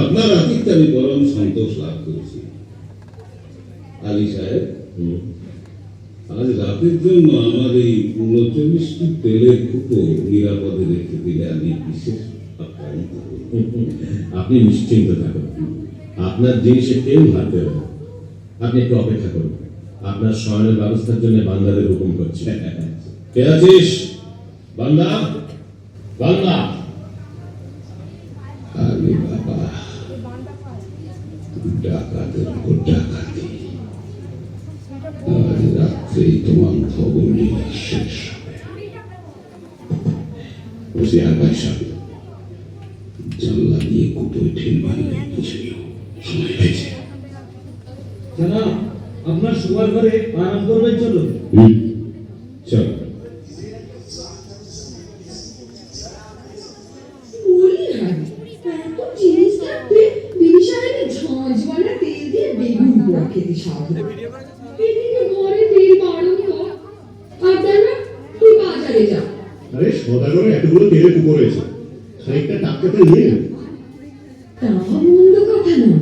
আপনার আতিথ্যে আমি পরম সন্তোষ লাভ করেছি। আলী সাহেব, আজ রাতের জন্য আমার এই ৩৯টি তেলের কুটো নিরাপদে রেখে দিলে আমি বিশেষ আপ্যায়িত হব। আপনি নিশ্চিন্ত থাকুন, আপনার জিনিসে কেউ হাত দেবে না। আপনি একটু অপেক্ষা করুন, আপনার শয়নের ব্যবস্থার জন্য বান্দাদের হুকুম করছে। কে আছিস বান্দা? বান্দা। আরে বাবা, ডাকাতের উপর ডাকাতি, আজ রাত্রেই তোমার খবর নিয়ে শেষ হবে। বসে আকাশ জানলা দিয়ে কুটোয় ঠেল মারলে বুঝিও সময় হয়েছে। জানাব, আপনার শোয়ার ঘরে আরাম করবেন, চলুন। চল। আরে সদাগরে এতগুলো তেলের কুপো রয়েছে, খানিকটা টাটকাতে নিয়ে নেবে। তা মন্দ কথা নয়,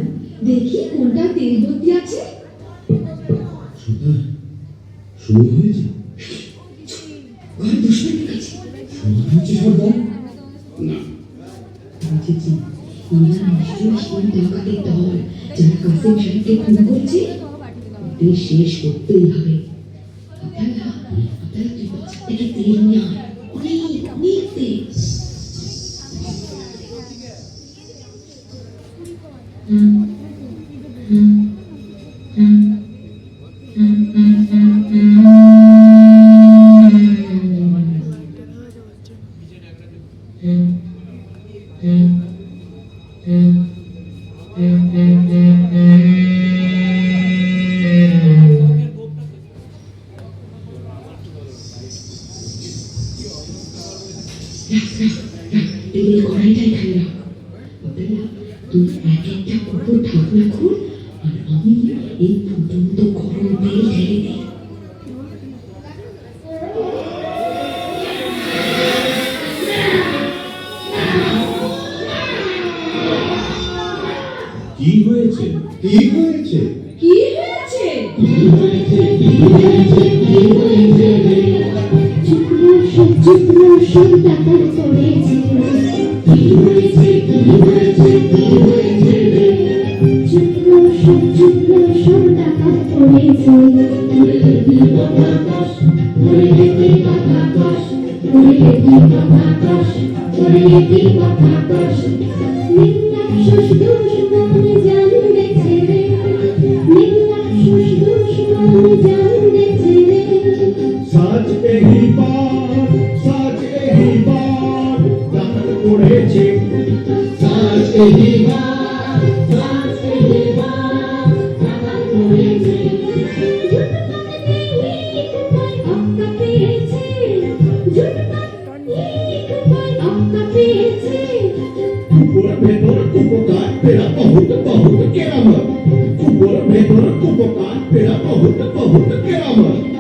দেখি কোনটা তেল ভর্তি আছে। শুরু হয়েছে, ঘরে দুশ্মন আছে। শুরু হয়েছে সর্দার। না, বুঝেছি, এরা নিশ্চয়ই সেই ডাকাতের দল যারা কাসেম সাহেবকে খুন করেছে। ওদের শেষ করতেই হবে। আপনারা তুই বাজার থেকে তেল নিয়ে আয়, অনেক অনেক তেল। তেলের কড়াইটা এখানে রাখ। আপনারা তুই এক একটা কুকুর ঢাকনা খোল, আর আমি এই ফুটন্ত গরম তেল ঢেলে দিই। কি হয়েছে? কি হয়েছে? কি হয়েছে? ডাকাত পড়েছে। কি হয়েছে? কি হয়েছে? কি হয়েছে? ডাকাত পড়েছে। সাজ এই বার ডাকাত পড়েছে। সাজ এই বার ডাকাত পড়েছে। কুকুর ভেতর কুপকার তেরা বহুত বহুত কেরামত। কুকুর ভেতর কুপকার তেরা বহুত বহুত কেরামত।